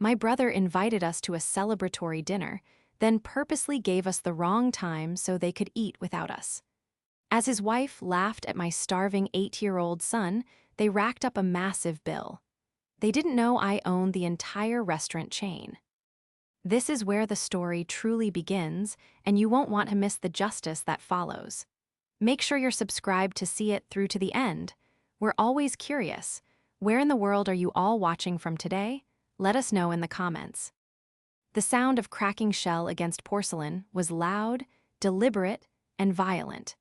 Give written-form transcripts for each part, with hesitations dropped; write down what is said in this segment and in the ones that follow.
My brother invited us to a celebratory dinner, then purposely gave us the wrong time so they could eat without us. As his wife laughed at my starving 8-year-old son, they racked up a massive bill. They didn't know I owned the entire restaurant chain. This is where the story truly begins, and you won't want to miss the justice that follows. Make sure you're subscribed to see it through to the end. We're always curious. Where in the world are you all watching from today? Let us know in the comments. The sound of cracking shell against porcelain was loud, deliberate, and violent.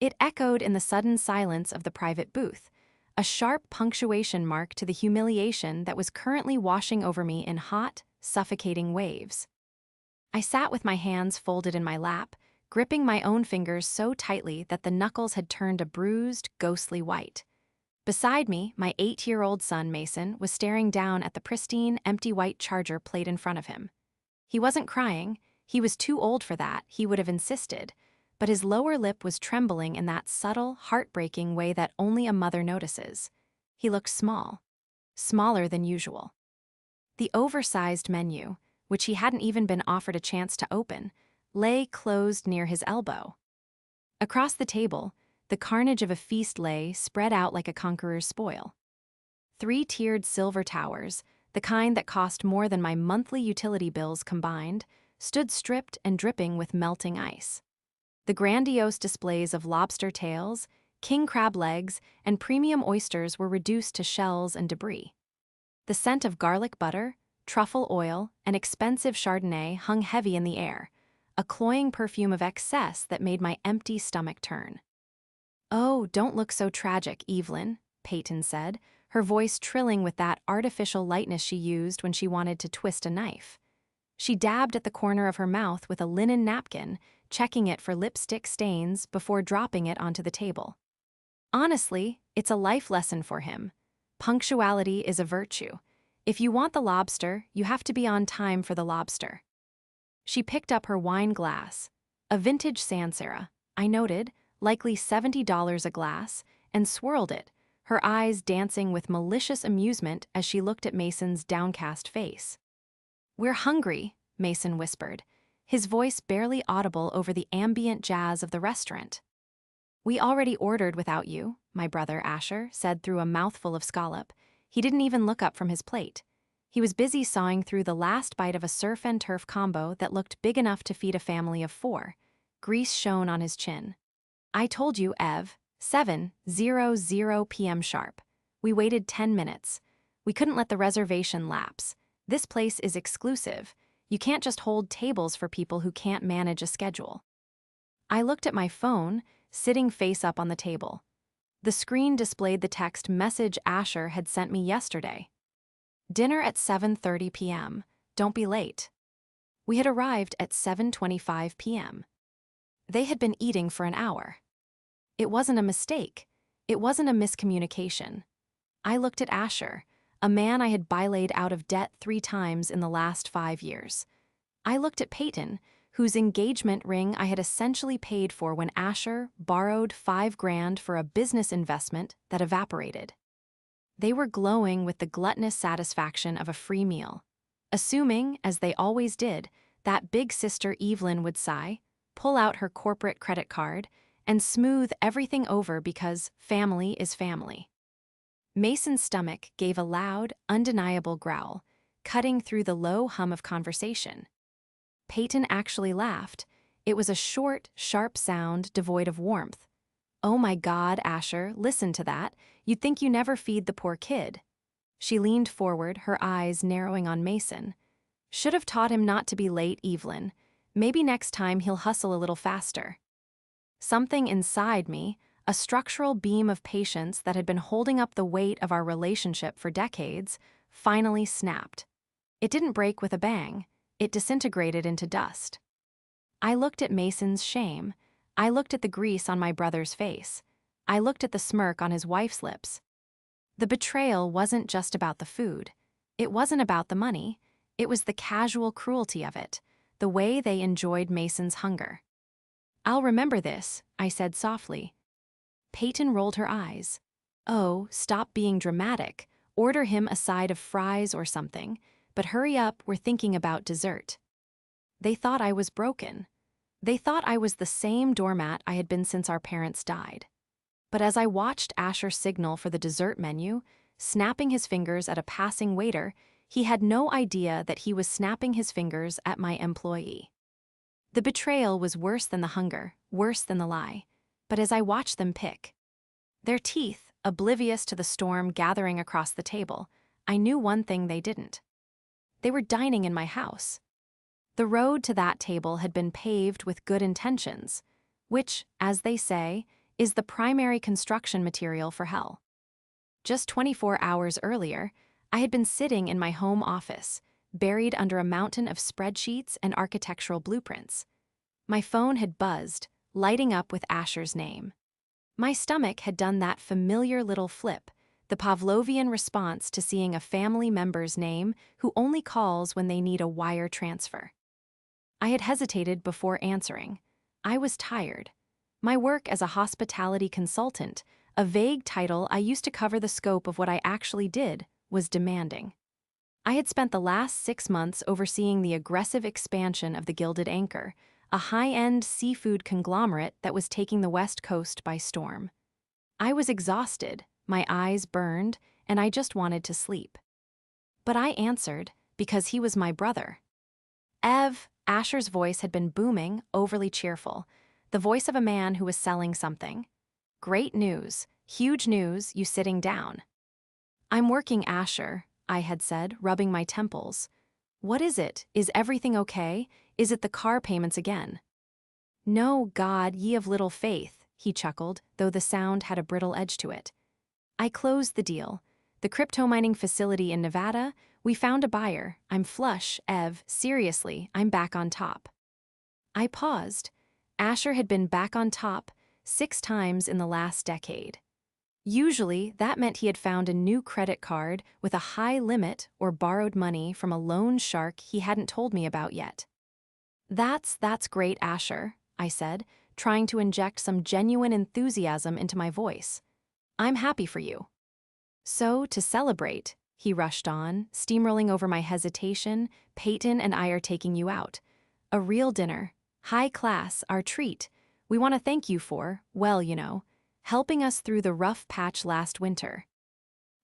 It echoed in the sudden silence of the private booth, a sharp punctuation mark to the humiliation that was currently washing over me in hot, suffocating waves. I sat with my hands folded in my lap, gripping my own fingers so tightly that the knuckles had turned a bruised, ghostly white. Beside me, my 8-year-old son, Mason, was staring down at the pristine, empty white charger plate in front of him. He wasn't crying. He was too old for that, he would have insisted, but his lower lip was trembling in that subtle, heartbreaking way that only a mother notices. He looked small. Smaller than usual. The oversized menu, which he hadn't even been offered a chance to open, lay closed near his elbow. Across the table, the carnage of a feast lay spread out like a conqueror's spoil. 3-tiered silver towers, the kind that cost more than my monthly utility bills combined, stood stripped and dripping with melting ice. The grandiose displays of lobster tails, king crab legs, and premium oysters were reduced to shells and debris. The scent of garlic butter, truffle oil, and expensive Chardonnay hung heavy in the air, a cloying perfume of excess that made my empty stomach turn. "Oh, don't look so tragic, Evelyn," Peyton said, her voice trilling with that artificial lightness she used when she wanted to twist a knife. She dabbed at the corner of her mouth with a linen napkin, checking it for lipstick stains before dropping it onto the table. "Honestly, it's a life lesson for him. Punctuality is a virtue. If you want the lobster, you have to be on time for the lobster." She picked up her wine glass, a vintage Sancerre, I noted, likely $70 a glass, and swirled it, her eyes dancing with malicious amusement as she looked at Mason's downcast face. "We're hungry," Mason whispered, his voice barely audible over the ambient jazz of the restaurant. "We already ordered without you," my brother Asher said through a mouthful of scallop. He didn't even look up from his plate. He was busy sawing through the last bite of a surf and turf combo that looked big enough to feed a family of 4. Grease shone on his chin. "I told you, Ev, 7:00 p.m. sharp. We waited 10 minutes. We couldn't let the reservation lapse. This place is exclusive. You can't just hold tables for people who can't manage a schedule." I looked at my phone, sitting face up on the table. The screen displayed the text message Asher had sent me yesterday. "Dinner at 7:30 p.m. Don't be late." We had arrived at 7:25 p.m. They had been eating for an hour. It wasn't a mistake. It wasn't a miscommunication. I looked at Asher, a man I had bylaid out of debt 3 times in the last 5 years. I looked at Peyton, whose engagement ring I had essentially paid for when Asher borrowed $5,000 for a business investment that evaporated. They were glowing with the gluttonous satisfaction of a free meal, assuming, as they always did, that big sister Evelyn would sigh, pull out her corporate credit card, and smooth everything over because family is family. Mason's stomach gave a loud, undeniable growl, cutting through the low hum of conversation. Peyton actually laughed. It was a short, sharp sound devoid of warmth. "Oh my God, Asher, listen to that. You'd think you never feed the poor kid." She leaned forward, her eyes narrowing on Mason. "Should have taught him not to be late, Evelyn. Maybe next time he'll hustle a little faster." Something inside me, a structural beam of patience that had been holding up the weight of our relationship for decades, finally snapped. It didn't break with a bang. It disintegrated into dust. I looked at Mason's shame. I looked at the grease on my brother's face. I looked at the smirk on his wife's lips. The betrayal wasn't just about the food. It wasn't about the money. It was the casual cruelty of it, the way they enjoyed Mason's hunger. "I'll remember this," I said softly. Peyton rolled her eyes. "Oh, stop being dramatic. Order him a side of fries or something. but hurry up, we're thinking about dessert. They thought I was broken. They thought I was the same doormat I had been since our parents died. But as I watched Asher signal for the dessert menu, snapping his fingers at a passing waiter, he had no idea that he was snapping his fingers at my employee. The betrayal was worse than the hunger, worse than the lie. But as I watched them pick their teeth, oblivious to the storm gathering across the table, I knew one thing they didn't. They were dining in my house. The road to that table had been paved with good intentions, which, as they say, is the primary construction material for hell. Just 24 hours earlier, I had been sitting in my home office, buried under a mountain of spreadsheets and architectural blueprints. My phone had buzzed, lighting up with Asher's name. My stomach had done that familiar little flip, the Pavlovian response to seeing a family member's name who only calls when they need a wire transfer. I had hesitated before answering. I was tired. My work as a hospitality consultant, a vague title I used to cover the scope of what I actually did, was demanding. I had spent the last 6 months overseeing the aggressive expansion of the Gilded Anchor, a high-end seafood conglomerate that was taking the West Coast by storm. I was exhausted, my eyes burned, and I just wanted to sleep. But I answered because he was my brother. Ev, Asher's voice had been booming, overly cheerful, the voice of a man who was selling something. Great news, huge news, you sitting down. I'm working, Asher, I had said, rubbing my temples. What is it? Is everything okay? Is it the car payments again? No, God, ye of little faith, he chuckled, though the sound had a brittle edge to it. I closed the deal. The crypto mining facility in Nevada, we found a buyer. I'm flush, Ev, seriously, I'm back on top. I paused. Asher had been back on top 6 times in the last decade. Usually, that meant he had found a new credit card with a high limit or borrowed money from a loan shark he hadn't told me about yet. That's great, Asher, I said, trying to inject some genuine enthusiasm into my voice. I'm happy for you. So, to celebrate, he rushed on, steamrolling over my hesitation, Peyton and I are taking you out. A real dinner, high class, our treat. We want to thank you for, well, you know, helping us through the rough patch last winter.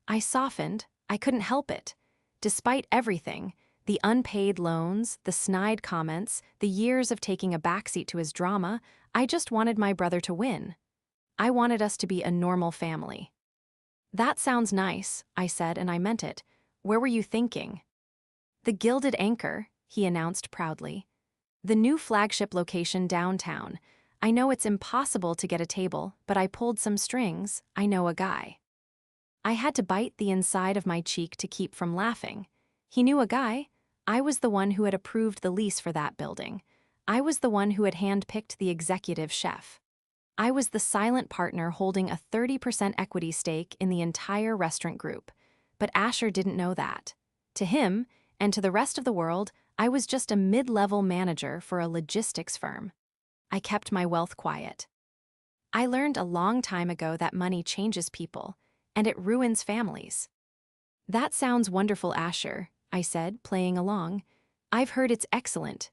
I softened. I couldn't help it. Despite everything, the unpaid loans, the snide comments, the years of taking a backseat to his drama, I just wanted my brother to win. I wanted us to be a normal family. That sounds nice, I said, and I meant it. Where were you thinking? The Gilded Anchor, he announced proudly. The new flagship location downtown. I know it's impossible to get a table, but I pulled some strings. I know a guy. I had to bite the inside of my cheek to keep from laughing. He knew a guy. I was the one who had approved the lease for that building. I was the one who had handpicked the executive chef. I was the silent partner holding a 30% equity stake in the entire restaurant group. But Asher didn't know that. To him, and to the rest of the world, I was just a mid-level manager for a logistics firm. I kept my wealth quiet. I learned a long time ago that money changes people, and it ruins families. That sounds wonderful, Asher, I said, playing along. I've heard it's excellent.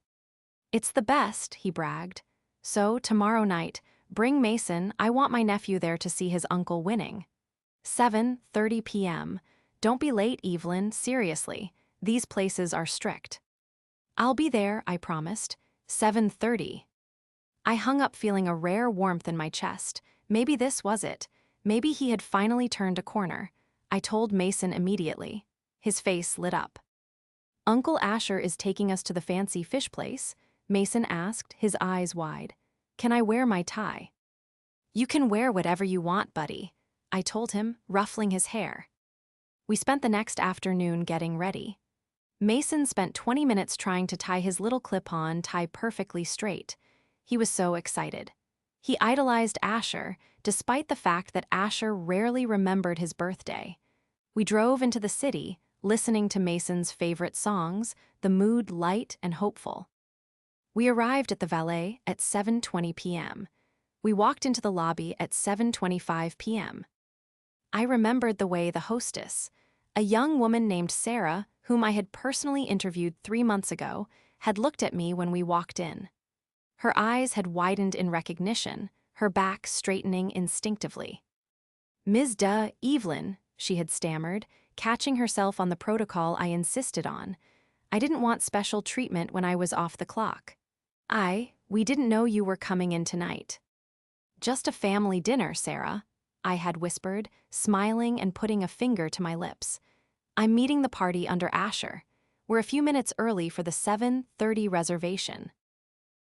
It's the best, he bragged. So, tomorrow night, bring Mason. I want my nephew there to see his uncle winning. 7:30 p.m. Don't be late, Evelyn, seriously. These places are strict. I'll be there, I promised. 7:30. I hung up feeling a rare warmth in my chest. Maybe this was it. Maybe he had finally turned a corner. I told Mason immediately. His face lit up. Uncle Asher is taking us to the fancy fish place? Mason asked, his eyes wide. Can I wear my tie? You can wear whatever you want, buddy, I told him, ruffling his hair. We spent the next afternoon getting ready. Mason spent 20 minutes trying to tie his little clip-on tie perfectly straight. He was so excited. He idolized Asher, despite the fact that Asher rarely remembered his birthday. We drove into the city, listening to Mason's favorite songs, the mood light and hopeful. We arrived at the Valet at 7:20 p.m. We walked into the lobby at 7:25 p.m. I remembered the way the hostess, a young woman named Sarah, whom I had personally interviewed 3 months ago, had looked at me when we walked in. Her eyes had widened in recognition, her back straightening instinctively. "Ms. Evelyn," she had stammered, catching herself on the protocol I insisted on. "I didn't want special treatment when I was off the clock. We didn't know you were coming in tonight." "Just a family dinner, Sarah," I had whispered, smiling and putting a finger to my lips. "I'm meeting the party under Asher. We're a few minutes early for the 7:30 reservation."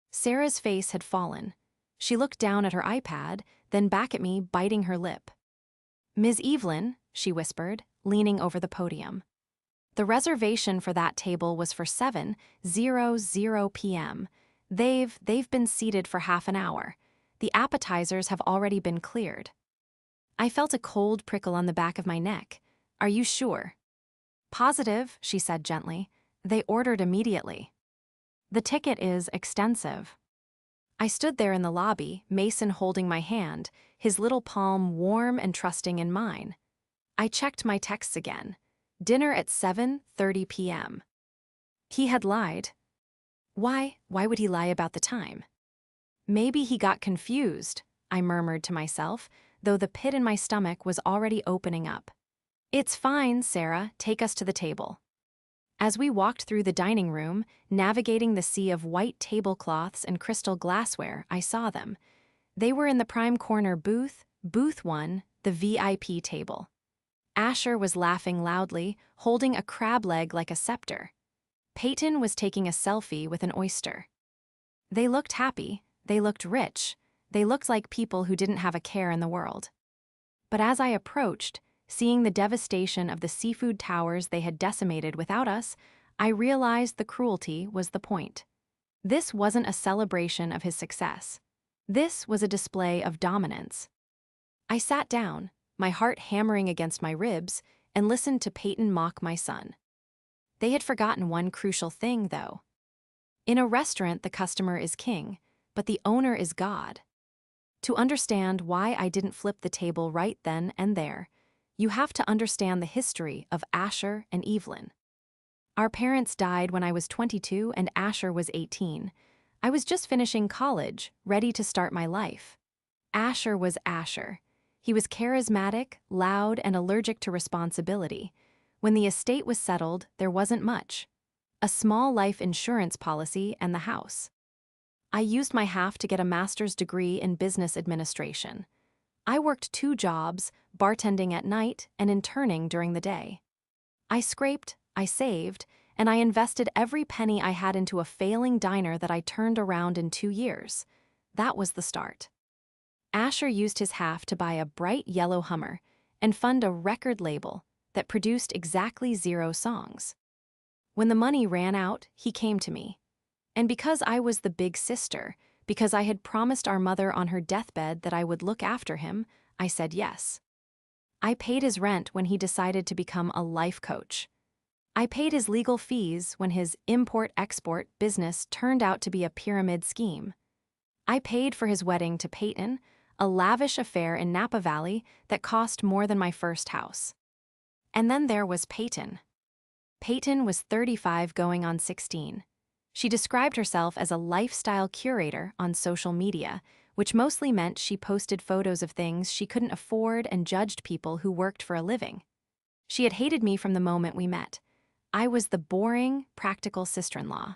Sarah's face had fallen. She looked down at her iPad, then back at me, biting her lip. "Ms. Evelyn," she whispered, leaning over the podium. "The reservation for that table was for 7:00 p.m. They've been seated for half an hour. The appetizers have already been cleared." I felt a cold prickle on the back of my neck. "Are you sure?" "Positive," she said gently. "They ordered immediately. The ticket is extensive." I stood there in the lobby, Mason holding my hand, his little palm warm and trusting in mine. I checked my texts again. Dinner at 7:30 p.m. He had lied. Why would he lie about the time? Maybe he got confused, I murmured to myself, though the pit in my stomach was already opening up. "It's fine, Sarah, take us to the table." As we walked through the dining room, navigating the sea of white tablecloths and crystal glassware, I saw them. They were in the prime corner booth 1, the VIP table. Asher was laughing loudly, holding a crab leg like a scepter. Peyton was taking a selfie with an oyster. They looked happy, they looked rich, they looked like people who didn't have a care in the world. But as I approached, seeing the devastation of the seafood towers they had decimated without us, I realized the cruelty was the point. This wasn't a celebration of his success. This was a display of dominance. I sat down, my heart hammering against my ribs, and listened to Peyton mock my son. They had forgotten one crucial thing, though. In a restaurant, the customer is king, but the owner is God. To understand why I didn't flip the table right then and there, you have to understand the history of Asher and Evelyn. Our parents died when I was 22 and Asher was 18. I was just finishing college, ready to start my life. Asher was Asher. He was charismatic, loud, and allergic to responsibility. When the estate was settled, there wasn't much. A small life insurance policy and the house. I used my half to get a master's degree in business administration. I worked 2 jobs, bartending at night and interning during the day. I scraped, I saved, and I invested every penny I had into a failing diner that I turned around in 2 years. That was the start. Asher used his half to buy a bright yellow Hummer and fund a record label that produced exactly 0 songs. When the money ran out, he came to me. And because I was the big sister, because I had promised our mother on her deathbed that I would look after him, I said yes. I paid his rent when he decided to become a life coach. I paid his legal fees when his import-export business turned out to be a pyramid scheme. I paid for his wedding to Peyton, a lavish affair in Napa Valley that cost more than my first house. And then there was Peyton. Peyton was 35 going on 16. She described herself as a lifestyle curator on social media, which mostly meant she posted photos of things she couldn't afford and judged people who worked for a living. She had hated me from the moment we met. I was the boring, practical sister-in-law.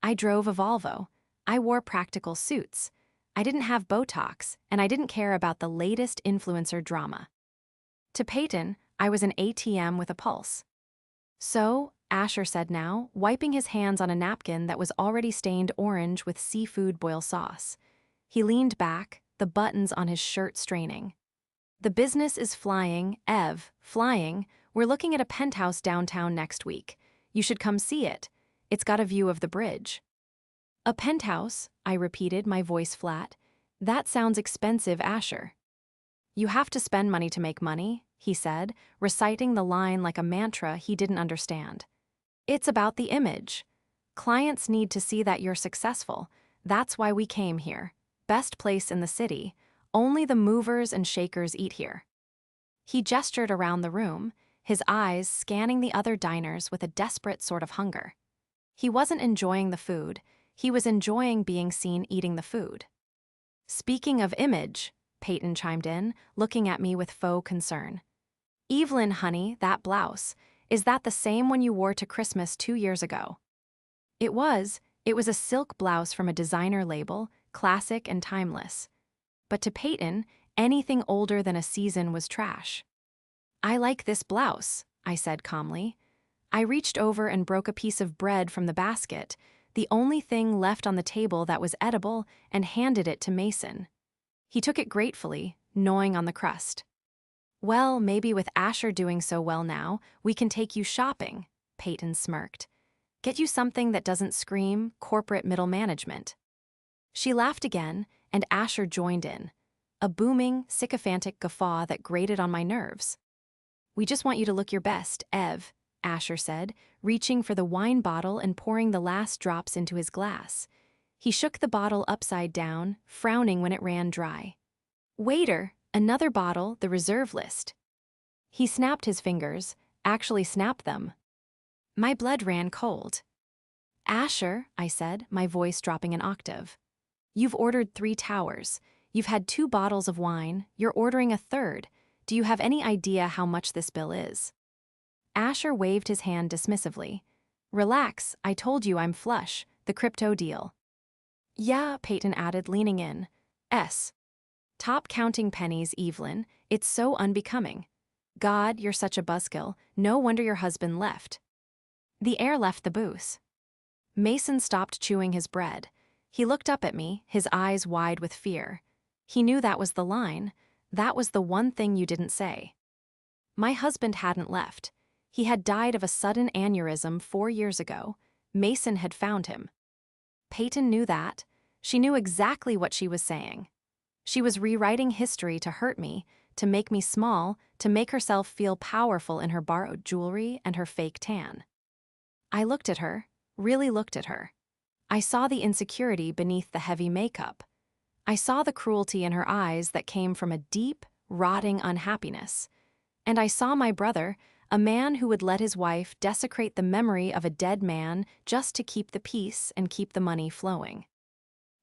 I drove a Volvo. I wore practical suits. I didn't have Botox, and I didn't care about the latest influencer drama. To Peyton, I was an ATM with a pulse. "So," Asher said now, wiping his hands on a napkin that was already stained orange with seafood boil sauce. He leaned back, the buttons on his shirt straining. "The business is flying, flying. We're looking at a penthouse downtown next week. You should come see it. It's got a view of the bridge." "A penthouse," I repeated, my voice flat. "That sounds expensive, Asher." "You have to spend money to make money," he said, reciting the line like a mantra he didn't understand. "It's about the image. Clients need to see that you're successful. That's why we came here. Best place in the city. Only the movers and shakers eat here." He gestured around the room, his eyes scanning the other diners with a desperate sort of hunger. He wasn't enjoying the food, he was enjoying being seen eating the food. "Speaking of image," Peyton chimed in, looking at me with faux concern. "Evelyn, honey, that blouse, is that the same one you wore to Christmas 2 years ago?" It was a silk blouse from a designer label, classic and timeless. But to Peyton, anything older than a season was trash. "I like this blouse," I said calmly. I reached over and broke a piece of bread from the basket, the only thing left on the table that was edible, and handed it to Mason. He took it gratefully, gnawing on the crust. "Well, maybe with Asher doing so well now, we can take you shopping," Peyton smirked. "Get you something that doesn't scream corporate middle management." She laughed again, and Asher joined in, a booming, sycophantic guffaw that grated on my nerves. "We just want you to look your best, Ev," Asher said, reaching for the wine bottle and pouring the last drops into his glass. He shook the bottle upside down, frowning when it ran dry. "Waiter, another bottle, the reserve list." He snapped his fingers, actually snapped them. My blood ran cold. "Asher," I said, my voice dropping an octave. "You've ordered 3 towers. You've had 2 bottles of wine. You're ordering a third. Do you have any idea how much this bill is?" Asher waved his hand dismissively. "Relax, I told you I'm flush, the crypto deal." "Yeah," Peyton added, leaning in. Top counting pennies, Evelyn. It's so unbecoming. God, you're such a buzzkill. No wonder your husband left." The air left the booth. Mason stopped chewing his bread. He looked up at me, his eyes wide with fear. He knew that was the line. That was the one thing you didn't say. My husband hadn't left. He had died of a sudden aneurysm 4 years ago. Mason had found him. Peyton knew that. She knew exactly what she was saying. She was rewriting history to hurt me, to make me small, to make herself feel powerful in her borrowed jewelry and her fake tan. I looked at her, really looked at her. I saw the insecurity beneath the heavy makeup. I saw the cruelty in her eyes that came from a deep, rotting unhappiness. And I saw my brother, a man who would let his wife desecrate the memory of a dead man just to keep the peace and keep the money flowing.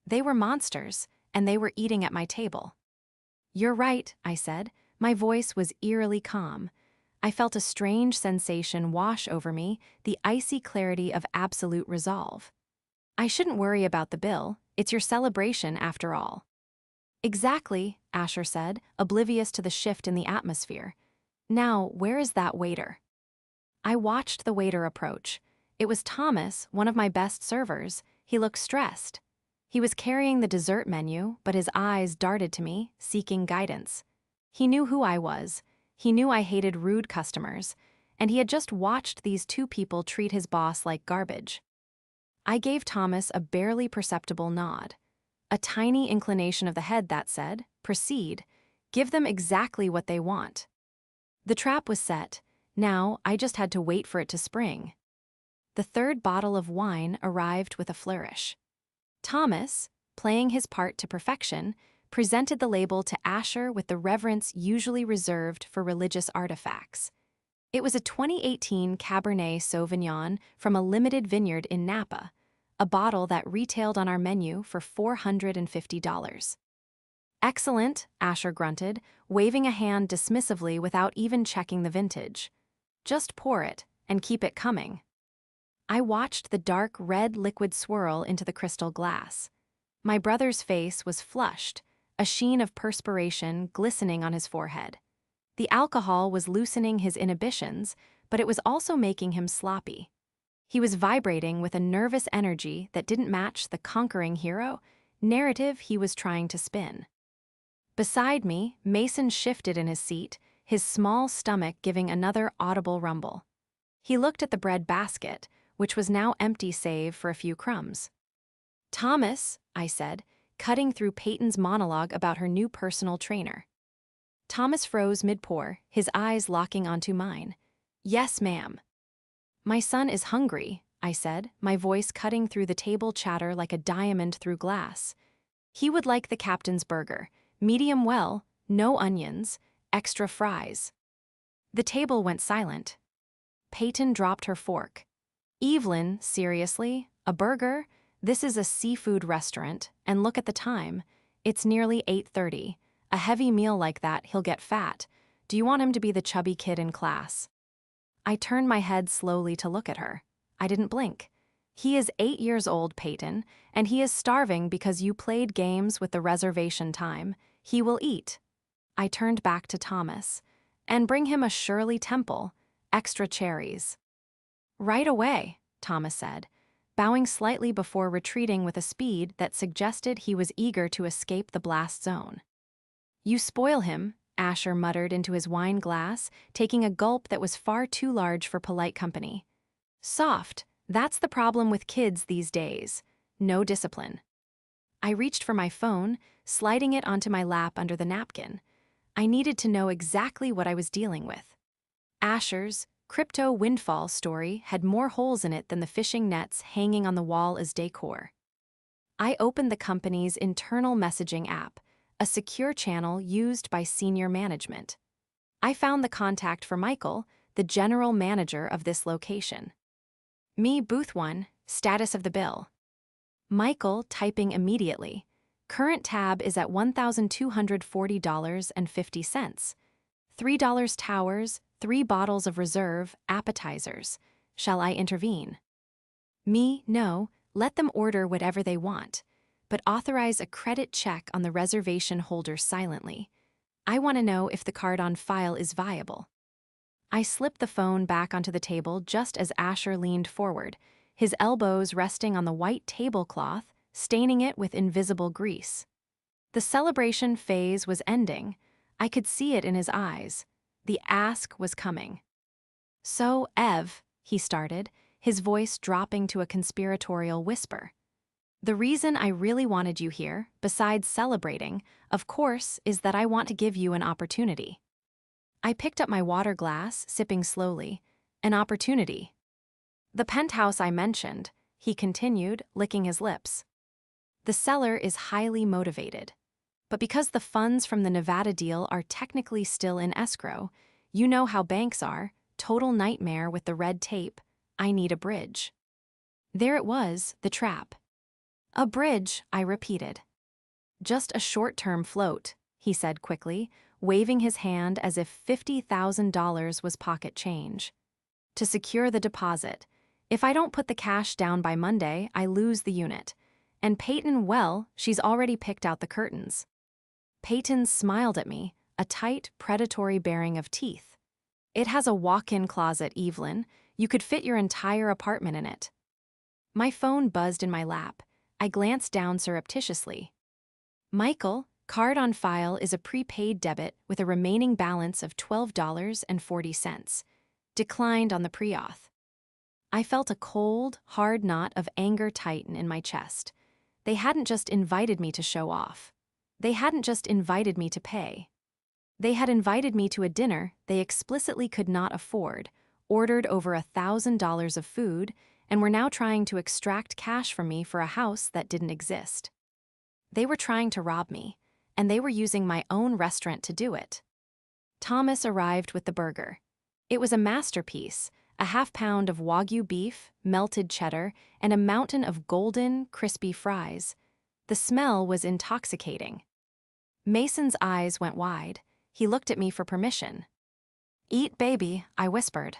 They were monsters, and they were eating at my table. "You're right," I said. My voice was eerily calm. I felt a strange sensation wash over me, the icy clarity of absolute resolve. "I shouldn't worry about the bill. It's your celebration, after all." "Exactly," Asher said, oblivious to the shift in the atmosphere. "Now, where is that waiter?" I watched the waiter approach. It was Thomas, one of my best servers. He looked stressed. He was carrying the dessert menu, but his eyes darted to me, seeking guidance. He knew who I was. He knew I hated rude customers, and he had just watched these 2 people treat his boss like garbage. I gave Thomas a barely perceptible nod. A tiny inclination of the head that said, "Proceed. Give them exactly what they want." The trap was set. Now, I just had to wait for it to spring. The 3rd bottle of wine arrived with a flourish. Thomas, playing his part to perfection, presented the label to Asher with the reverence usually reserved for religious artifacts. It was a 2018 Cabernet Sauvignon from a limited vineyard in Napa, a bottle that retailed on our menu for $450. "Excellent," Asher grunted, waving a hand dismissively without even checking the vintage. "Just pour it, and keep it coming." I watched the dark red liquid swirl into the crystal glass. My brother's face was flushed, a sheen of perspiration glistening on his forehead. The alcohol was loosening his inhibitions, but it was also making him sloppy. He was vibrating with a nervous energy that didn't match the conquering hero narrative he was trying to spin. Beside me, Mason shifted in his seat, his small stomach giving another audible rumble. He looked at the bread basket, which was now empty save for a few crumbs. "Thomas," I said, cutting through Peyton's monologue about her new personal trainer. Thomas froze mid-pour, his eyes locking onto mine. "Yes, ma'am." "My son is hungry," I said, my voice cutting through the table chatter like a diamond through glass. "He would like the captain's burger, medium well, no onions, extra fries." The table went silent. Peyton dropped her fork. Evelyn, seriously? A burger? This is a seafood restaurant, and look at the time. It's nearly 8:30. A heavy meal like that, he'll get fat. Do you want him to be the chubby kid in class? I turned my head slowly to look at her. I didn't blink. He is 8 years old, Peyton, and he is starving because you played games with the reservation time. He will eat. I turned back to Thomas. And bring him a Shirley Temple, extra cherries. Right away, Thomas said, bowing slightly before retreating with a speed that suggested he was eager to escape the blast zone. You spoil him, Asher muttered into his wine glass, taking a gulp that was far too large for polite company. Soft, that's the problem with kids these days. No discipline. I reached for my phone, sliding it onto my lap under the napkin. I needed to know exactly what I was dealing with. Asher's crypto windfall story had more holes in it than the fishing nets hanging on the wall as decor. I opened the company's internal messaging app, a secure channel used by senior management. I found the contact for Michael, the general manager of this location. Me, Booth 1, status of the bill. Michael typing immediately. Current tab is at $1,240.50. $3 towers, 3 bottles of reserve, appetizers. Shall I intervene? Me, no, let them order whatever they want, but authorize a credit check on the reservation holder silently. I want to know if the card on file is viable. I slipped the phone back onto the table just as Asher leaned forward, his elbows resting on the white tablecloth, staining it with invisible grease. The celebration phase was ending. I could see it in his eyes. The ask was coming. So, Ev, he started, his voice dropping to a conspiratorial whisper. The reason I really wanted you here, besides celebrating, of course, is that I want to give you an opportunity. I picked up my water glass, sipping slowly. An opportunity. The penthouse I mentioned, he continued, licking his lips. The seller is highly motivated. But because the funds from the Nevada deal are technically still in escrow, you know how banks are, total nightmare with the red tape, I need a bridge. There it was, the trap. A bridge, I repeated. Just a short-term float, he said quickly, waving his hand as if $50,000 was pocket change. To secure the deposit. If I don't put the cash down by Monday, I lose the unit. And Peyton, well, she's already picked out the curtains. Peyton smiled at me, a tight, predatory baring of teeth. It has a walk-in closet, Evelyn. You could fit your entire apartment in it. My phone buzzed in my lap. I glanced down surreptitiously. Michael, card on file is a prepaid debit with a remaining balance of $12.40. Declined on the pre-auth. I felt a cold, hard knot of anger tighten in my chest. They hadn't just invited me to show off. They hadn't just invited me to pay. They had invited me to a dinner they explicitly could not afford, ordered over $1,000 of food, and were now trying to extract cash from me for a house that didn't exist. They were trying to rob me, and they were using my own restaurant to do it. Thomas arrived with the burger. It was a masterpiece, a half-pound of Wagyu beef, melted cheddar, and a mountain of golden, crispy fries. The smell was intoxicating. Mason's eyes went wide. He looked at me for permission. Eat, baby, I whispered.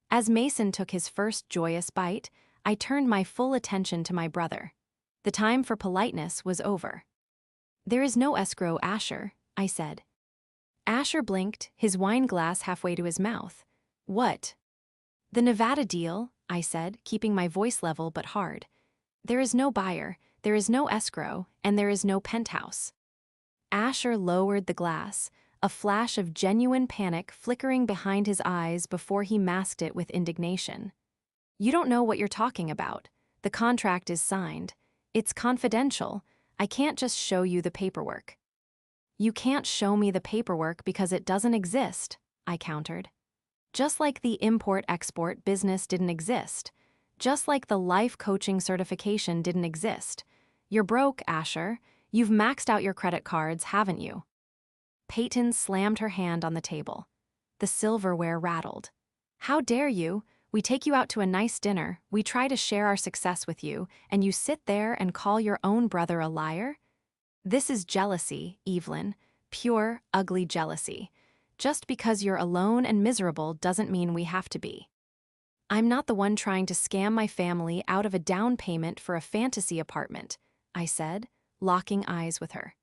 As Mason took his first joyous bite, I turned my full attention to my brother. The time for politeness was over. There is no escrow, Asher, I said. Asher blinked, his wine glass halfway to his mouth. What? The Nevada deal, I said, keeping my voice level but hard. There is no buyer, there is no escrow, and there is no penthouse. Asher lowered the glass, a flash of genuine panic flickering behind his eyes before he masked it with indignation. You don't know what you're talking about. The contract is signed. It's confidential. I can't just show you the paperwork. You can't show me the paperwork because it doesn't exist, I countered. Just like the import-export business didn't exist. Just like the life coaching certification didn't exist. You're broke, Asher. You've maxed out your credit cards, haven't you? Peyton slammed her hand on the table. the silverware rattled. How dare you? We take you out to a nice dinner, we try to share our success with you, and you sit there and call your own brother a liar? This is jealousy, Evelyn. Pure, ugly jealousy. Just because you're alone and miserable doesn't mean we have to be. I'm not the one trying to scam my family out of a down payment for a fantasy apartment, I said, locking eyes with her.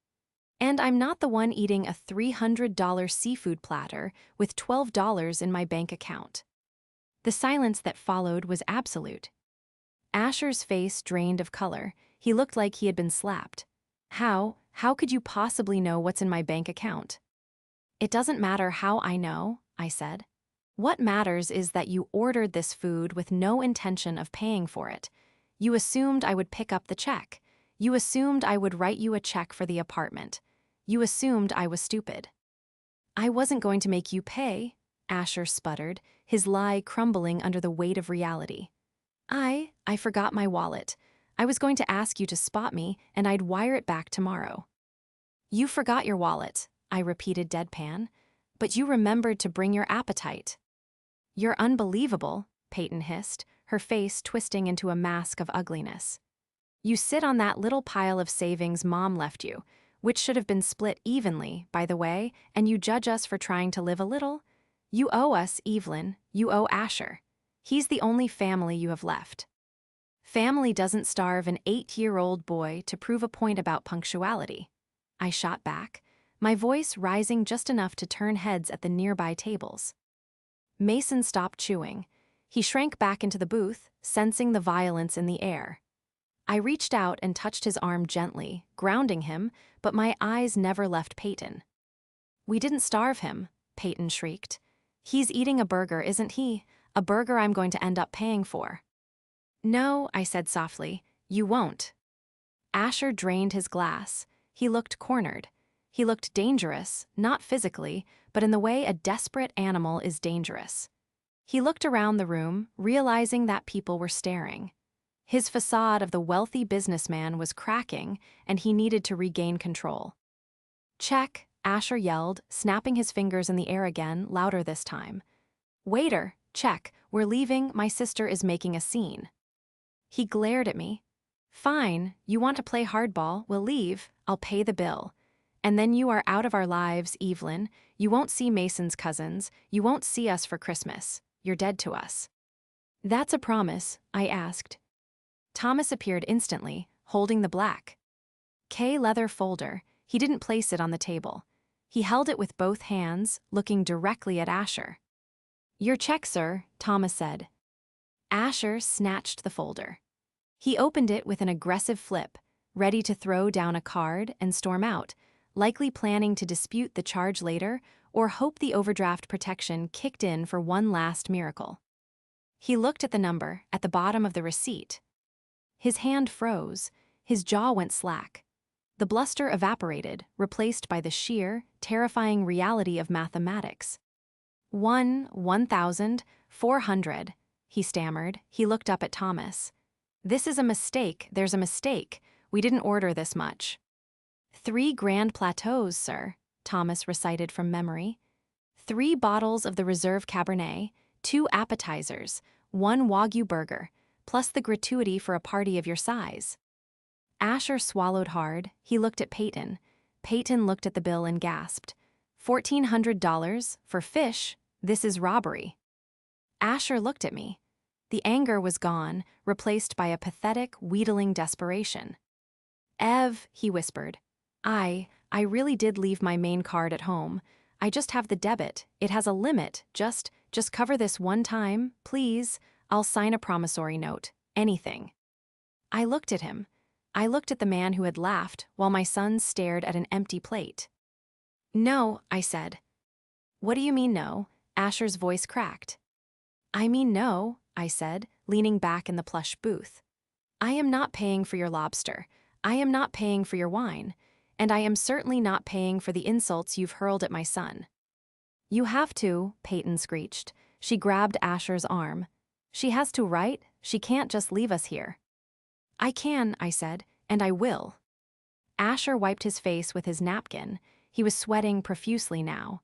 And I'm not the one eating a $300 seafood platter with $12 in my bank account. The silence that followed was absolute. Asher's face drained of color. He looked like he had been slapped. How could you possibly know what's in my bank account? It doesn't matter how I know, I said. What matters is that you ordered this food with no intention of paying for it. You assumed I would pick up the check. You assumed I would write you a check for the apartment. You assumed I was stupid. I wasn't going to make you pay, Asher sputtered, his lie crumbling under the weight of reality. I forgot my wallet. I was going to ask you to spot me, and I'd wire it back tomorrow. You forgot your wallet, I repeated deadpan, but you remembered to bring your appetite. You're unbelievable, Peyton hissed, her face twisting into a mask of ugliness. You sit on that little pile of savings Mom left you, which should have been split evenly, by the way, and you judge us for trying to live a little? You owe us, Evelyn. You owe Asher. He's the only family you have left. Family doesn't starve an 8-year-old boy to prove a point about punctuality. I shot back, my voice rising just enough to turn heads at the nearby tables. Mason stopped chewing. He shrank back into the booth, sensing the violence in the air. I reached out and touched his arm gently, grounding him, but my eyes never left Peyton. We didn't starve him, Peyton shrieked. He's eating a burger, isn't he? A burger I'm going to end up paying for. No, I said softly, you won't. Asher drained his glass. He looked cornered. He looked dangerous, not physically, but in the way a desperate animal is dangerous. He looked around the room, realizing that people were staring. His facade of the wealthy businessman was cracking, and he needed to regain control. Check, Asher yelled, snapping his fingers in the air again, louder this time. Waiter, check, we're leaving, my sister is making a scene. He glared at me. Fine, you want to play hardball, we'll leave, I'll pay the bill. And then you are out of our lives, Evelyn. You won't see Mason's cousins, you won't see us for Christmas. You're dead to us. That's a promise, I asked. Thomas appeared instantly, holding the black K leather folder. He didn't place it on the table. He held it with both hands, looking directly at Asher. Your check, sir, Thomas said. Asher snatched the folder. He opened it with an aggressive flip, ready to throw down a card and storm out, likely planning to dispute the charge later or hope the overdraft protection kicked in for one last miracle. He looked at the number at the bottom of the receipt. His hand froze, his jaw went slack. The bluster evaporated, replaced by the sheer, terrifying reality of mathematics. 1,400, he stammered. He looked up at Thomas. This is a mistake, there's a mistake. We didn't order this much. 3 grand plateaus, sir, Thomas recited from memory. 3 bottles of the Reserve Cabernet, 2 appetizers, 1 Wagyu burger, plus the gratuity for a party of your size. Asher swallowed hard. He looked at Peyton. Peyton looked at the bill and gasped. $1,400 for fish? This is robbery. Asher looked at me. The anger was gone, replaced by a pathetic, wheedling desperation. Ev, he whispered. I really did leave my main card at home. I just have the debit. It has a limit. Just cover this one time, please. I'll sign a promissory note. Anything. I looked at him. I looked at the man who had laughed while my son stared at an empty plate. No, I said. What do you mean no? Asher's voice cracked. I mean no, I said, leaning back in the plush booth. I am not paying for your lobster. I am not paying for your wine. And I am certainly not paying for the insults you've hurled at my son. You have to, Peyton screeched. She grabbed Asher's arm. She has to, right? She can't just leave us here. I can, I said, and I will. Asher wiped his face with his napkin. He was sweating profusely now.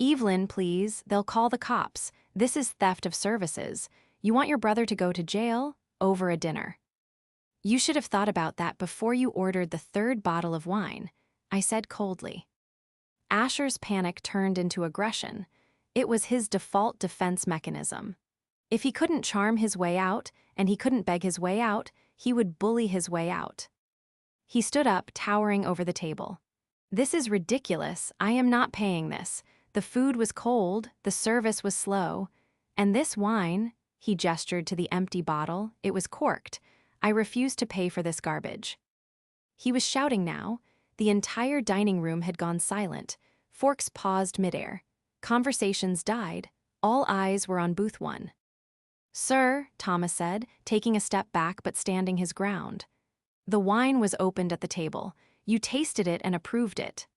Evelyn, please, they'll call the cops. This is theft of services. You want your brother to go to jail over a dinner. You should have thought about that before you ordered the third bottle of wine, I said coldly. Asher's panic turned into aggression. It was his default defense mechanism. If he couldn't charm his way out, and he couldn't beg his way out, he would bully his way out. He stood up, towering over the table. This is ridiculous. I am not paying this. The food was cold, the service was slow, and this wine, he gestured to the empty bottle, it was corked. I refuse to pay for this garbage. He was shouting now. The entire dining room had gone silent. Forks paused midair. Conversations died. All eyes were on booth 1. Sir, Thomas said, taking a step back but standing his ground. The wine was opened at the table. You tasted it and approved it.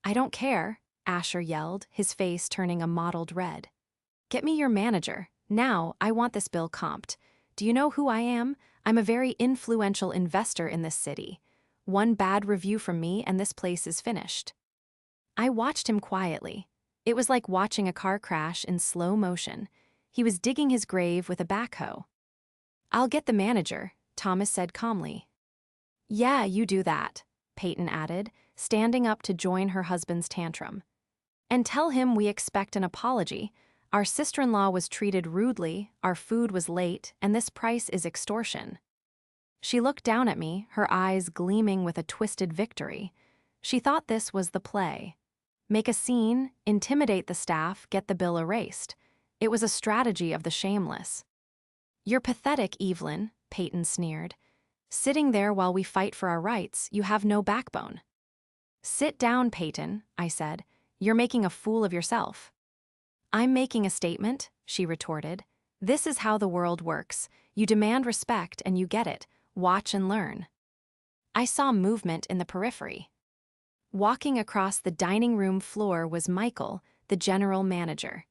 I don't care, Asher yelled, his face turning a mottled red. Get me your manager. Now, I want this bill comped. Do you know who I am? I'm a very influential investor in this city. One bad review from me and this place is finished. I watched him quietly. It was like watching a car crash in slow motion. He was digging his grave with a backhoe. I'll get the manager, Thomas said calmly. Yeah, you do that, Peyton added, standing up to join her husband's tantrum. And tell him we expect an apology. Our sister-in-law was treated rudely, our food was late, and this price is extortion. She looked down at me, her eyes gleaming with a twisted victory. She thought this was the play. Make a scene, intimidate the staff, get the bill erased. It was a strategy of the shameless. You're pathetic, Evelyn, Peyton sneered. Sitting there while we fight for our rights, you have no backbone. Sit down, Peyton, I said. You're making a fool of yourself. I'm making a statement, she retorted. This is how the world works. You demand respect and you get it. Watch and learn. I saw movement in the periphery. Walking across the dining room floor was Michael, the general manager.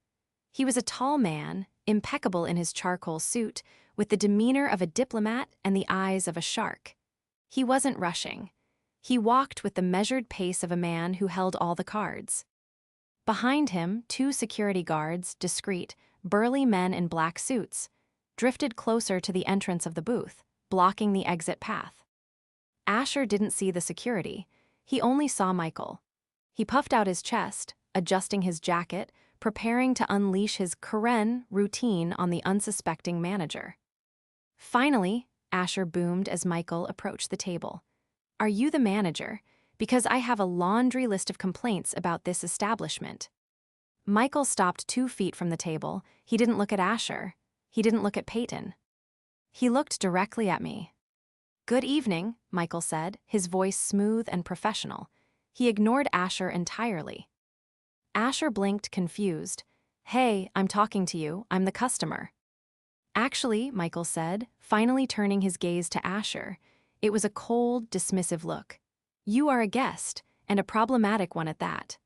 He was a tall man, impeccable in his charcoal suit, with the demeanor of a diplomat and the eyes of a shark. He wasn't rushing. He walked with the measured pace of a man who held all the cards. Behind him, 2 security guards, discreet, burly men in black suits, drifted closer to the entrance of the booth, blocking the exit path. Asher didn't see the security. He only saw Michael. He puffed out his chest, adjusting his jacket, preparing to unleash his Karen routine on the unsuspecting manager. Finally, Asher boomed as Michael approached the table. Are you the manager? Because I have a laundry list of complaints about this establishment. Michael stopped 2 feet from the table. He didn't look at Asher. He didn't look at Peyton. He looked directly at me. Good evening, Michael said, his voice smooth and professional. He ignored Asher entirely. Asher blinked, confused. Hey, I'm talking to you. I'm the customer. Actually, Michael said, finally turning his gaze to Asher. It was a cold, dismissive look. You are a guest, and a problematic one at that.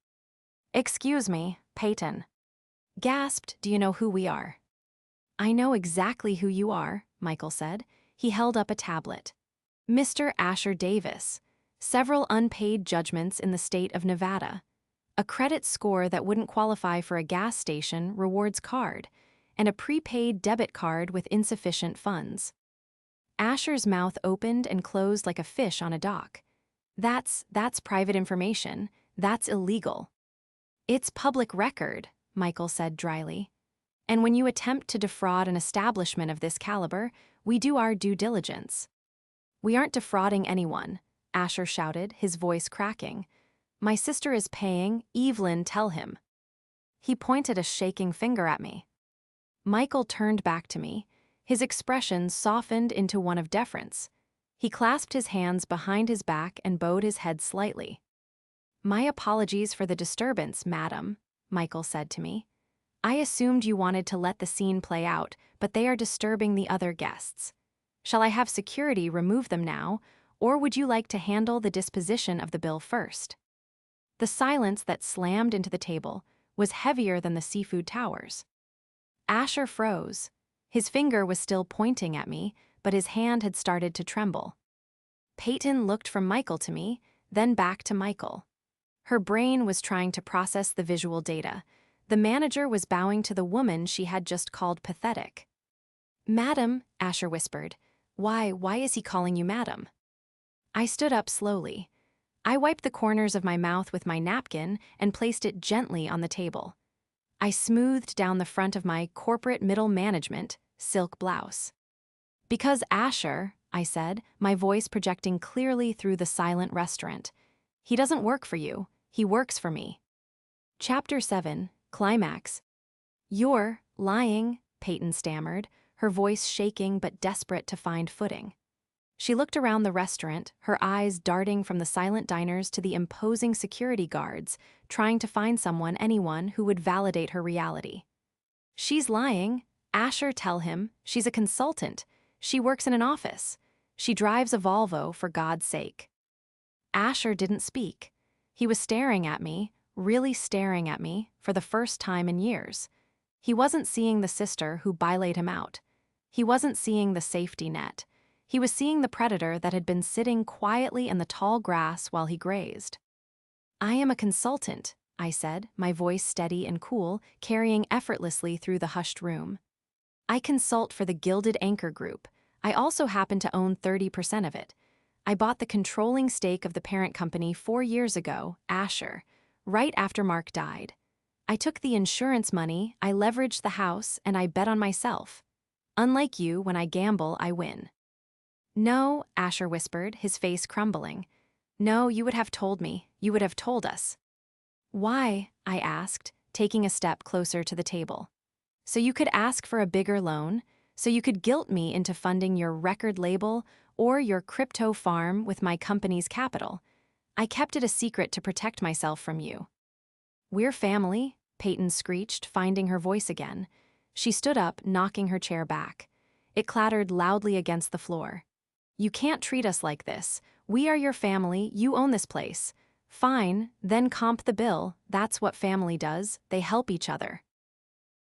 Excuse me, Peyton. Gasped, do you know who we are? I know exactly who you are, Michael said. He held up a tablet. Mr. Asher Davis. Several unpaid judgments in the state of Nevada. A credit score that wouldn't qualify for a gas station rewards card, and a prepaid debit card with insufficient funds. Asher's mouth opened and closed like a fish on a dock. That's private information. That's illegal. It's public record, Michael said dryly. And when you attempt to defraud an establishment of this caliber, we do our due diligence. We aren't defrauding anyone, Asher shouted, his voice cracking. My sister is paying, Evelyn, tell him. He pointed a shaking finger at me. Michael turned back to me. His expression softened into one of deference. He clasped his hands behind his back and bowed his head slightly. My apologies for the disturbance, madam, Michael said to me. I assumed you wanted to let the scene play out, but they are disturbing the other guests. Shall I have security remove them now, or would you like to handle the disposition of the bill first? The silence that slammed into the table was heavier than the seafood towers. Asher froze. His finger was still pointing at me, but his hand had started to tremble. Peyton looked from Michael to me, then back to Michael. Her brain was trying to process the visual data. The manager was bowing to the woman she had just called pathetic. "Madam," Asher whispered. Why is he calling you madam?" I stood up slowly. I wiped the corners of my mouth with my napkin and placed it gently on the table. I smoothed down the front of my corporate middle management silk blouse. "Because Asher," I said, my voice projecting clearly through the silent restaurant. "He doesn't work for you. He works for me." Chapter 7, Climax. "You're lying," Peyton stammered, her voice shaking but desperate to find footing. She looked around the restaurant, her eyes darting from the silent diners to the imposing security guards, trying to find anyone who would validate her reality. "She's lying. Asher, tell him. She's a consultant. She works in an office. She drives a Volvo, for God's sake." Asher didn't speak. He was staring at me, really staring at me, for the first time in years. He wasn't seeing the sister who bylaid him out. He wasn't seeing the safety net. He was seeing the predator that had been sitting quietly in the tall grass while he grazed. "I am a consultant," I said, my voice steady and cool, carrying effortlessly through the hushed room. "I consult for the Gilded Anchor Group. I also happen to own 30% of it. I bought the controlling stake of the parent company 4 years ago, Asher, right after Mark died. I took the insurance money, I leveraged the house, and I bet on myself. Unlike you, when I gamble, I win." "No," Asher whispered, his face crumbling. "No, you would have told me. You would have told us." "Why?" I asked, taking a step closer to the table. "So you could ask for a bigger loan? So you could guilt me into funding your record label or your crypto farm with my company's capital? I kept it a secret to protect myself from you." "We're family," Peyton screeched, finding her voice again. She stood up, knocking her chair back. It clattered loudly against the floor. "You can't treat us like this. We are your family, you own this place. Fine, then comp the bill. That's what family does. They help each other."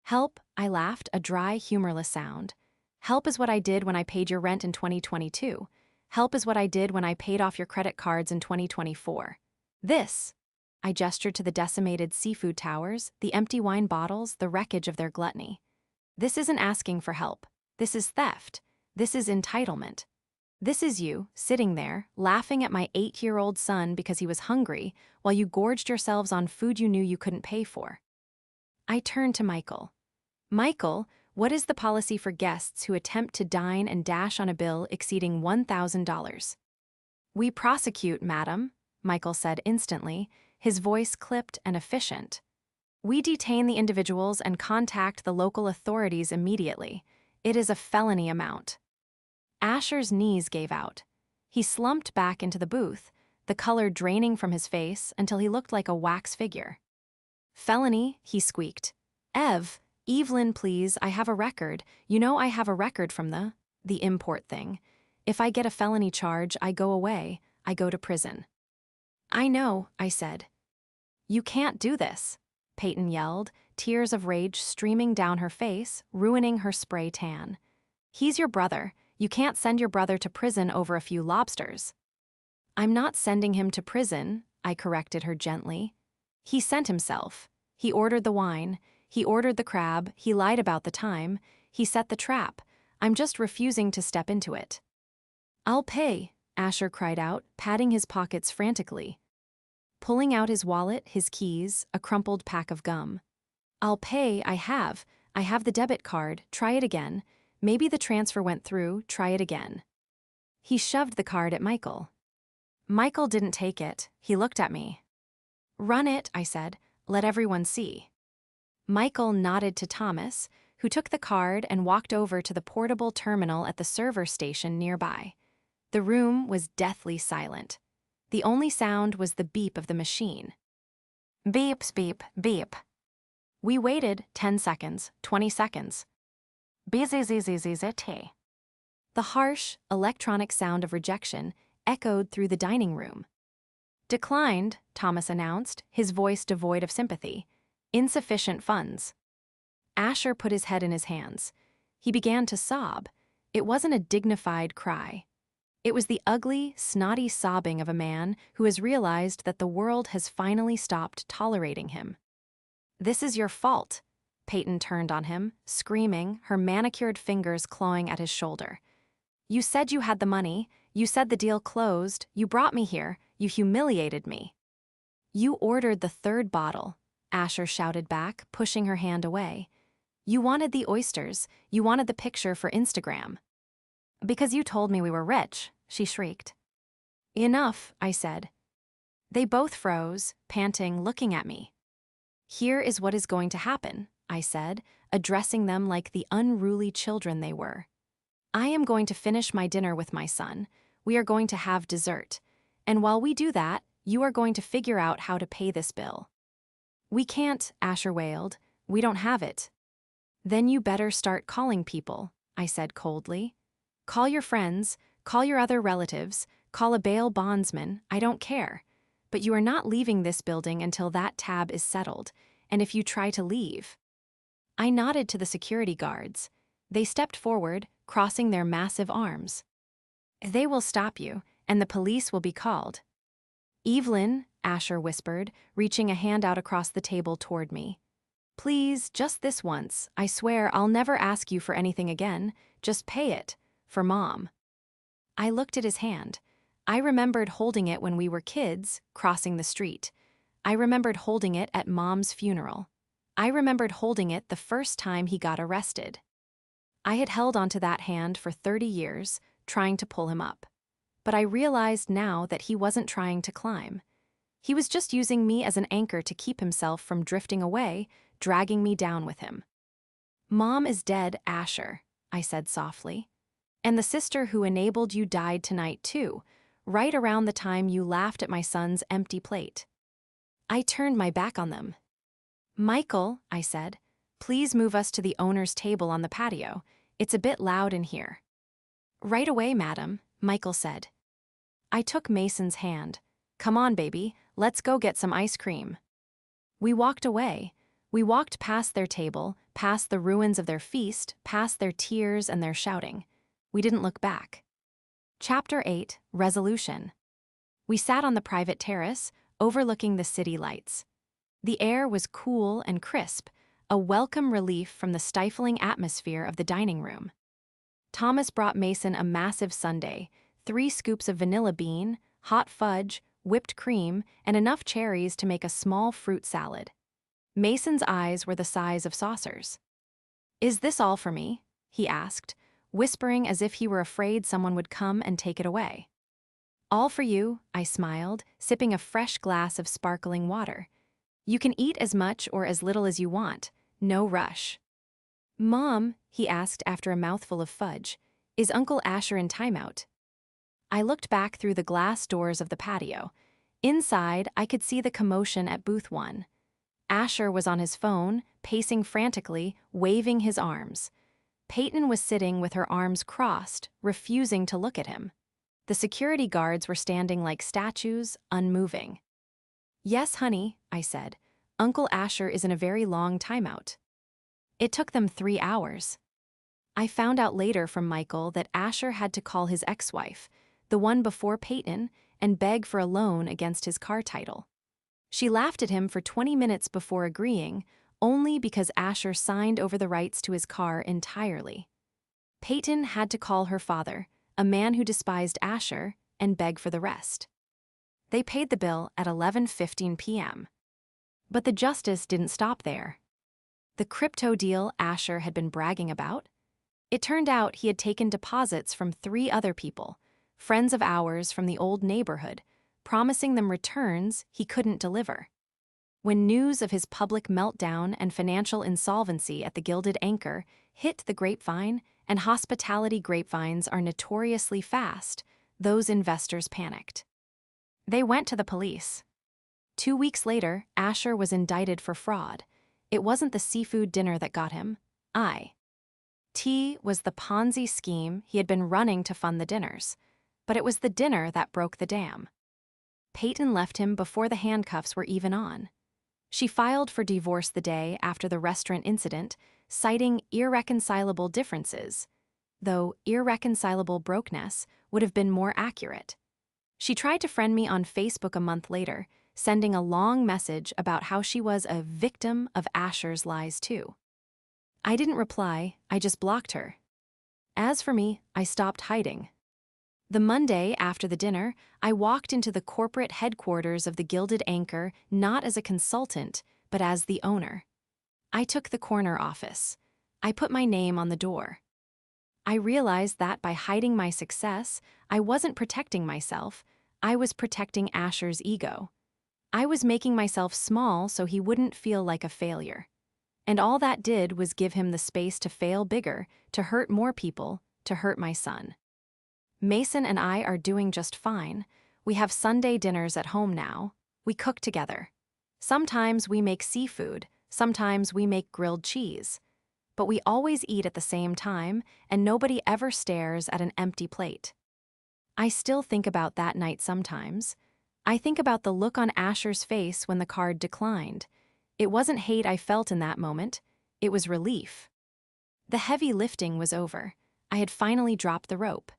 "Help?" I laughed, a dry, humorless sound. "Help is what I did when I paid your rent in 2022. Help is what I did when I paid off your credit cards in 2024. This," I gestured to the decimated seafood towers, the empty wine bottles, the wreckage of their gluttony. "This isn't asking for help. This is theft. This is entitlement. This is you, sitting there, laughing at my 8-year-old son because he was hungry, while you gorged yourselves on food you knew you couldn't pay for." I turned to Michael. "Michael, what is the policy for guests who attempt to dine and dash on a bill exceeding $1,000? "We prosecute, madam," Michael said instantly, his voice clipped and efficient. "We detain the individuals and contact the local authorities immediately. It is a felony amount." Asher's knees gave out. He slumped back into the booth, the color draining from his face until he looked like a wax figure. "Felony," he squeaked. Evelyn, please, I have a record. You know I have a record from the import thing. If I get a felony charge, I go away. I go to prison." "I know," I said. "You can't do this," Peyton yelled, tears of rage streaming down her face, ruining her spray tan. "He's your brother. You can't send your brother to prison over a few lobsters." "I'm not sending him to prison," I corrected her gently. "He sent himself. He ordered the wine. He ordered the crab. He lied about the time. He set the trap. I'm just refusing to step into it." "I'll pay," Asher cried out, patting his pockets frantically. Pulling out his wallet, his keys, a crumpled pack of gum. "I'll pay, I have the debit card, try it again. Maybe the transfer went through, try it again." He shoved the card at Michael. Michael didn't take it, he looked at me. "Run it," I said, "let everyone see." Michael nodded to Thomas, who took the card and walked over to the portable terminal at the server station nearby. The room was deathly silent. The only sound was the beep of the machine. Beeps, beep, beep. We waited 10 seconds, 20 seconds. BZZZZT. The harsh, electronic sound of rejection echoed through the dining room. "Declined," Thomas announced, his voice devoid of sympathy. "Insufficient funds." Asher put his head in his hands. He began to sob. It wasn't a dignified cry. It was the ugly, snotty sobbing of a man who has realized that the world has finally stopped tolerating him. "This is your fault." Peyton turned on him, screaming, her manicured fingers clawing at his shoulder. "You said you had the money, you said the deal closed, you brought me here, you humiliated me." "You ordered the third bottle," Asher shouted back, pushing her hand away. "You wanted the oysters, you wanted the picture for Instagram." "Because you told me we were rich," she shrieked. "Enough," I said. They both froze, panting, looking at me. "Here is what is going to happen," I said, addressing them like the unruly children they were. "I am going to finish my dinner with my son. We are going to have dessert. And while we do that, you are going to figure out how to pay this bill." "We can't," Asher wailed. "We don't have it." "Then you better start calling people," I said coldly. "Call your friends, call your other relatives, call a bail bondsman, I don't care. But you are not leaving this building until that tab is settled, and if you try to leave—" I nodded to the security guards. They stepped forward, crossing their massive arms. "They will stop you, and the police will be called." "Evelyn," Asher whispered, reaching a hand out across the table toward me. "Please, just this once, I swear I'll never ask you for anything again, just pay it, for Mom." I looked at his hand. I remembered holding it when we were kids, crossing the street. I remembered holding it at Mom's funeral. I remembered holding it the first time he got arrested. I had held onto that hand for 30 years, trying to pull him up. But I realized now that he wasn't trying to climb. He was just using me as an anchor to keep himself from drifting away, dragging me down with him. "Mom is dead, Asher," I said softly. "And the sister who enabled you died tonight too, right around the time you laughed at my son's empty plate." I turned my back on them. "Michael," I said, "please move us to the owner's table on the patio. It's a bit loud in here." "Right away, madam," Michael said. I took Mason's hand. "Come on, baby, let's go get some ice cream." We walked away. We walked past their table, past the ruins of their feast, past their tears and their shouting. We didn't look back. Chapter 8, Resolution. We sat on the private terrace, overlooking the city lights. The air was cool and crisp, a welcome relief from the stifling atmosphere of the dining room. Thomas brought Mason a massive sundae, 3 scoops of vanilla bean, hot fudge, whipped cream, and enough cherries to make a small fruit salad. Mason's eyes were the size of saucers. "Is this all for me?" he asked, whispering as if he were afraid someone would come and take it away. "All for you," I smiled, sipping a fresh glass of sparkling water. "You can eat as much or as little as you want. No rush." "Mom," he asked after a mouthful of fudge, "is Uncle Asher in timeout?" I looked back through the glass doors of the patio. Inside, I could see the commotion at Booth 1. Asher was on his phone, pacing frantically, waving his arms. Peyton was sitting with her arms crossed, refusing to look at him. The security guards were standing like statues, unmoving. "Yes, honey," I said. "Uncle Asher is in a very long timeout." It took them 3 hours. I found out later from Michael that Asher had to call his ex-wife, the one before Peyton, and beg for a loan against his car title. She laughed at him for 20 minutes before agreeing, only because Asher signed over the rights to his car entirely. Peyton had to call her father, a man who despised Asher, and beg for the rest. They paid the bill at 11:15 p.m. But the justice didn't stop there. The crypto deal Asher had been bragging about? It turned out he had taken deposits from 3 other people, friends of ours from the old neighborhood, promising them returns he couldn't deliver. When news of his public meltdown and financial insolvency at the Gilded Anchor hit the grapevine, and hospitality grapevines are notoriously fast, those investors panicked. They went to the police. 2 weeks later, Asher was indicted for fraud. It wasn't the seafood dinner that got him. It was the Ponzi scheme he had been running to fund the dinners. But it was the dinner that broke the dam. Peyton left him before the handcuffs were even on. She filed for divorce the day after the restaurant incident, citing irreconcilable differences, though irreconcilable brokenness would have been more accurate. She tried to friend me on Facebook a month later, sending a long message about how she was a victim of Asher's lies too. I didn't reply, I just blocked her. As for me, I stopped hiding. The Monday after the dinner, I walked into the corporate headquarters of the Gilded Anchor not as a consultant, but as the owner. I took the corner office. I put my name on the door. I realized that by hiding my success, I wasn't protecting myself, I was protecting Asher's ego. I was making myself small so he wouldn't feel like a failure. And all that did was give him the space to fail bigger, to hurt more people, to hurt my son. Mason and I are doing just fine. We have Sunday dinners at home now. We cook together. Sometimes we make seafood, sometimes we make grilled cheese. But we always eat at the same time, and nobody ever stares at an empty plate. I still think about that night sometimes. I think about the look on Asher's face when the card declined. It wasn't hate I felt in that moment, it was relief. The heavy lifting was over. I had finally dropped the rope.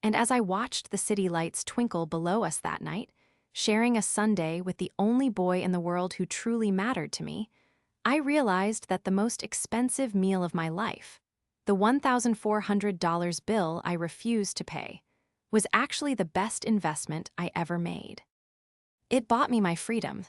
And as I watched the city lights twinkle below us that night, sharing a Sunday with the only boy in the world who truly mattered to me, I realized that the most expensive meal of my life, the $1,400 bill I refused to pay, was actually the best investment I ever made. It bought me my freedom,